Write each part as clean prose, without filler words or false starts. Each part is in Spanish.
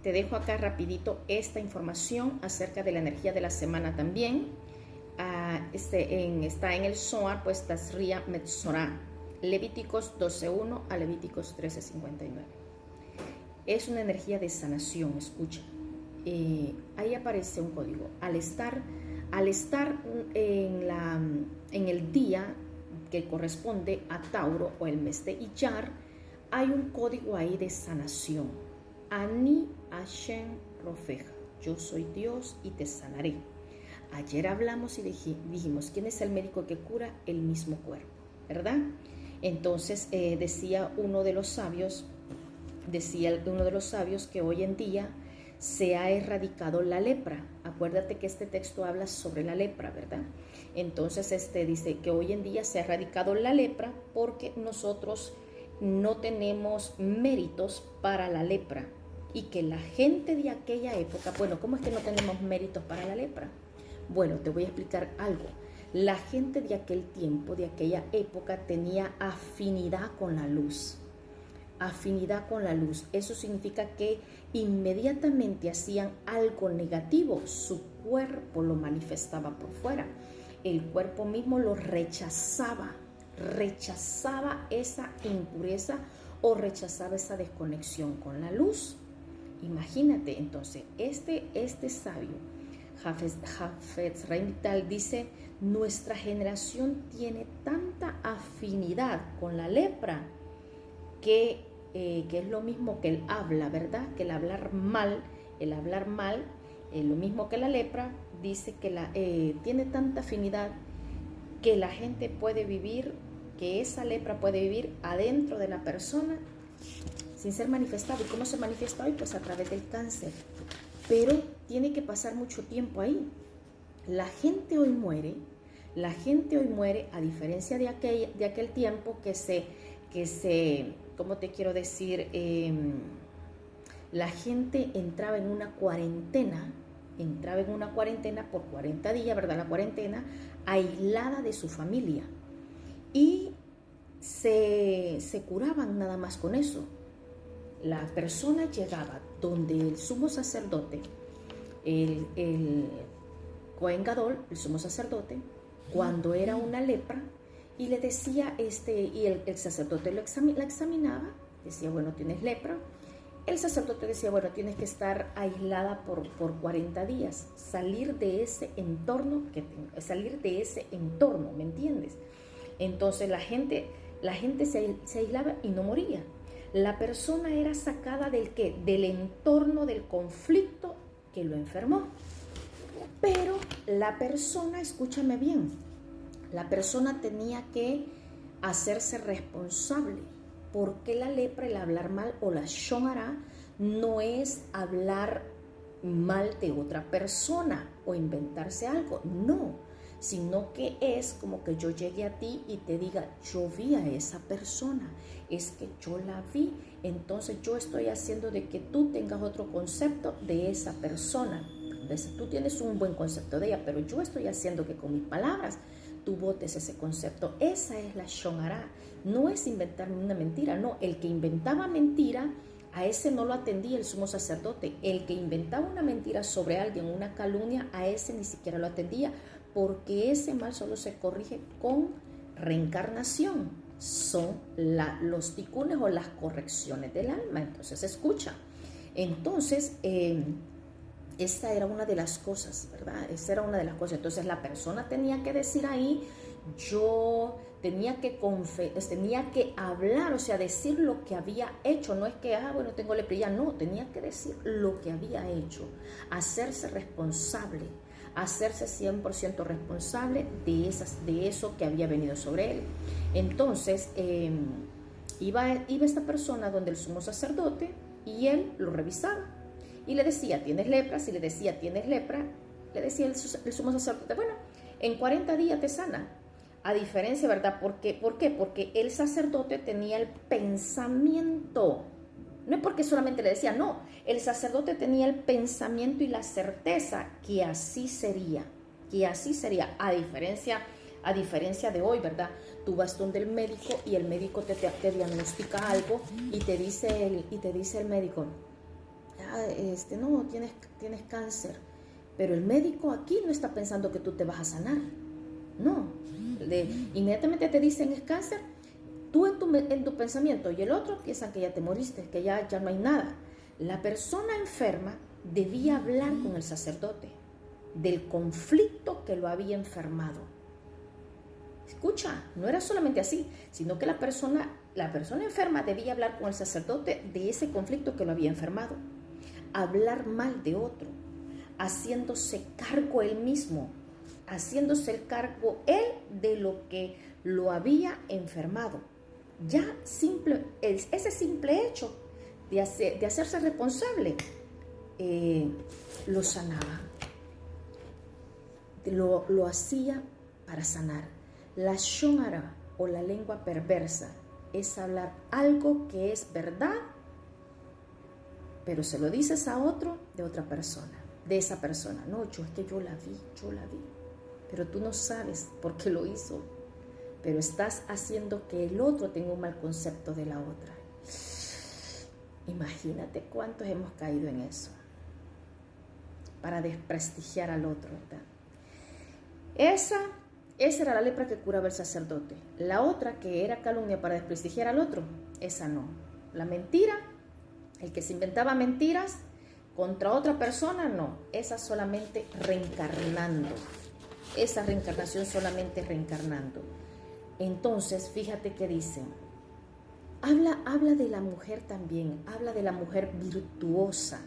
te dejo acá rapidito esta información acerca de la energía de la semana también. Está en el Zohar, pues Tazria Metzorah, Levíticos 12:1 a Levíticos 13:59. Es una energía de sanación, escucha. Ahí aparece un código. Al estar en el día que corresponde a Tauro o el mes de Iyar, hay un código ahí de sanación. Ani Hashem Rofeja, yo soy Dios y te sanaré. Ayer hablamos y dijimos, ¿quién es el médico que cura? El mismo cuerpo, ¿verdad? Entonces decía uno de los sabios que hoy en día se ha erradicado la lepra. Acuérdate que este texto habla sobre la lepra, ¿verdad? Entonces dice que hoy en día se ha erradicado la lepra porque nosotros no tenemos méritos para la lepra, y que la gente de aquella época, bueno, ¿cómo es que no tenemos méritos para la lepra? Bueno, te voy a explicar algo. La gente de aquel tiempo, de aquella época, tenía afinidad con la luz. Afinidad con la luz. Eso significa que inmediatamente hacían algo negativo, su cuerpo lo manifestaba por fuera. El cuerpo mismo lo rechazaba esa impureza o rechazaba esa desconexión con la luz. Imagínate, entonces, este sabio, Hafetz Chaim Vital, dice, nuestra generación tiene tanta afinidad con la lepra que es lo mismo que el habla, ¿verdad? Que el hablar mal, lo mismo que la lepra, dice que tiene tanta afinidad que la gente puede vivir, que esa lepra puede vivir adentro de la persona sin ser manifestado. ¿Y cómo se manifiesta hoy? Pues a través del cáncer. Pero tiene que pasar mucho tiempo ahí. La gente hoy muere, a diferencia de aquel tiempo que se, ¿cómo te quiero decir? La gente entraba en una cuarentena por 40 días, ¿verdad? La cuarentena, aislada de su familia. Y se curaban nada más con eso. La persona llegaba donde el sumo sacerdote, el Cohen Gadol, el sumo sacerdote, cuando era una lepra, y le decía, y el sacerdote la examinaba, decía, bueno, tienes lepra. El sacerdote decía, bueno, tienes que estar aislada por 40 días, salir de ese entorno, ¿me entiendes? Entonces la gente se aislaba y no moría. La persona era sacada del entorno del conflicto que lo enfermó. Pero la persona, escúchame bien, la persona tenía que hacerse responsable, porque la lepra, el hablar mal o la Lashon Hara, no es hablar mal de otra persona o inventarse algo, no, sino que es como que yo llegue a ti y te diga, yo vi a esa persona, es que yo la vi, entonces yo estoy haciendo de que tú tengas otro concepto de esa persona. Entonces, tú tienes un buen concepto de ella, pero yo estoy haciendo que con mis palabras tú botes ese concepto. Esa es la Lashon Hara. No es inventarme una mentira, no. El que inventaba mentira, a ese no lo atendía el sumo sacerdote. El que inventaba una mentira sobre alguien, una calumnia, a ese ni siquiera lo atendía, porque ese mal solo se corrige con reencarnación. Son los ticunes o las correcciones del alma. Entonces, escucha. Entonces, esta era una de las cosas, ¿verdad? Esa era una de las cosas. Entonces la persona tenía que decir ahí, yo tenía que hablar, o sea, decir lo que había hecho. No es que, bueno, tengo lepra, no, tenía que decir lo que había hecho, hacerse responsable, hacerse 100% responsable de eso que había venido sobre él. Entonces, iba esta persona donde el sumo sacerdote y él lo revisaba. Y le decía, ¿tienes lepra? Si le decía, ¿tienes lepra? Le decía el sumo sacerdote, bueno, en 40 días te sana. A diferencia, ¿verdad? ¿Por qué? Porque el sacerdote tenía el pensamiento. No es porque solamente le decía, no. El sacerdote tenía el pensamiento y la certeza que así sería. A diferencia de hoy, ¿verdad? Tú vas donde el médico y el médico te diagnostica algo y te dice el médico, no, tienes cáncer, pero el médico aquí no está pensando que tú te vas a sanar. No, inmediatamente te dicen es cáncer, tú en tu pensamiento y el otro piensan que ya te moriste, que ya no hay nada. La persona enferma debía hablar con el sacerdote del conflicto que lo había enfermado. Escucha, no era solamente así, sino que la persona enferma debía hablar con el sacerdote de ese conflicto que lo había enfermado. Hablar mal de otro, haciéndose cargo él mismo, haciéndose el cargo él de lo que lo había enfermado. Ya ese simple hecho de hacerse responsable lo sanaba, lo hacía para sanar. La shonara o la lengua perversa es hablar algo que es verdad, pero se lo dices a otro de otra persona, de esa persona. No, es que yo la vi, pero tú no sabes por qué lo hizo, pero estás haciendo que el otro tenga un mal concepto de la otra. Imagínate cuántos hemos caído en eso, para desprestigiar al otro, ¿verdad? Esa era la lepra que curaba el sacerdote. La otra, que era calumnia para desprestigiar al otro, esa no. La mentira, el que se inventaba mentiras contra otra persona, no. Esa solamente reencarnando. Esa reencarnación solamente reencarnando. Entonces, fíjate que dice, habla de la mujer también, habla de la mujer virtuosa.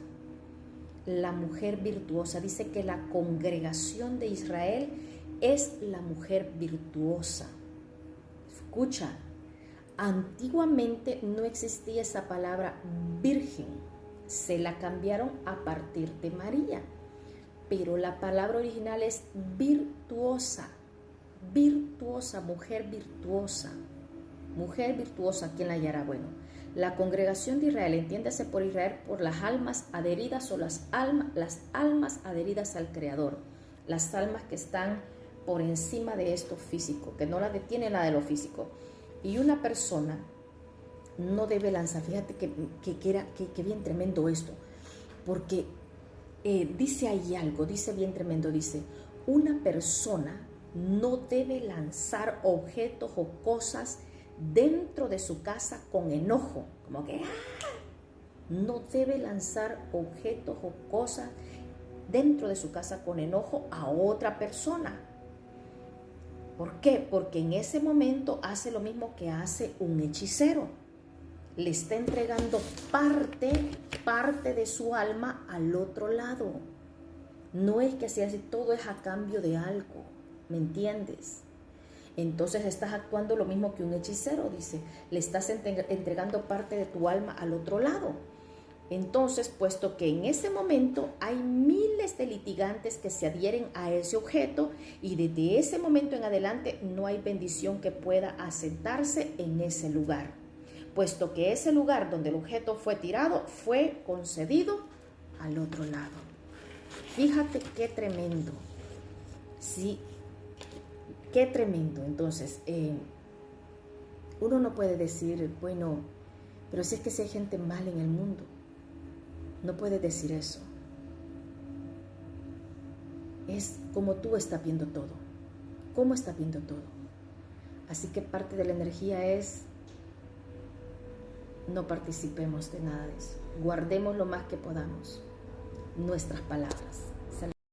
La mujer virtuosa, dice que la congregación de Israel es la mujer virtuosa. Escucha, antiguamente no existía esa palabra virgen, se la cambiaron a partir de María, pero la palabra original es virtuosa, mujer virtuosa. Mujer virtuosa, ¿quién la hallará? Bueno, la congregación de Israel, entiéndase por Israel, por las almas adheridas o las almas adheridas al Creador, las almas que están por encima de esto físico, que no la detiene nada de lo físico. Y una persona no debe lanzar, fíjate que bien tremendo esto, porque dice ahí algo, dice bien tremendo, dice, una persona no debe lanzar objetos o cosas dentro de su casa con enojo, como que no debe lanzar objetos o cosas dentro de su casa con enojo a otra persona. ¿Por qué? Porque en ese momento hace lo mismo que hace un hechicero. Le está entregando parte de su alma al otro lado. No es que se hace, todo es a cambio de algo, ¿me entiendes? Entonces estás actuando lo mismo que un hechicero, dice, le estás entregando parte de tu alma al otro lado. Entonces, puesto que en ese momento hay miles de litigantes que se adhieren a ese objeto y desde ese momento en adelante no hay bendición que pueda asentarse en ese lugar, puesto que ese lugar donde el objeto fue tirado fue concedido al otro lado. Fíjate qué tremendo. Sí, qué tremendo. Entonces, uno no puede decir, bueno, pero si es que si hay gente mala en el mundo, no puedes decir eso. Es como tú estás viendo todo. ¿Cómo estás viendo todo? Así que parte de la energía es no participemos de nada de eso. Guardemos lo más que podamos nuestras palabras.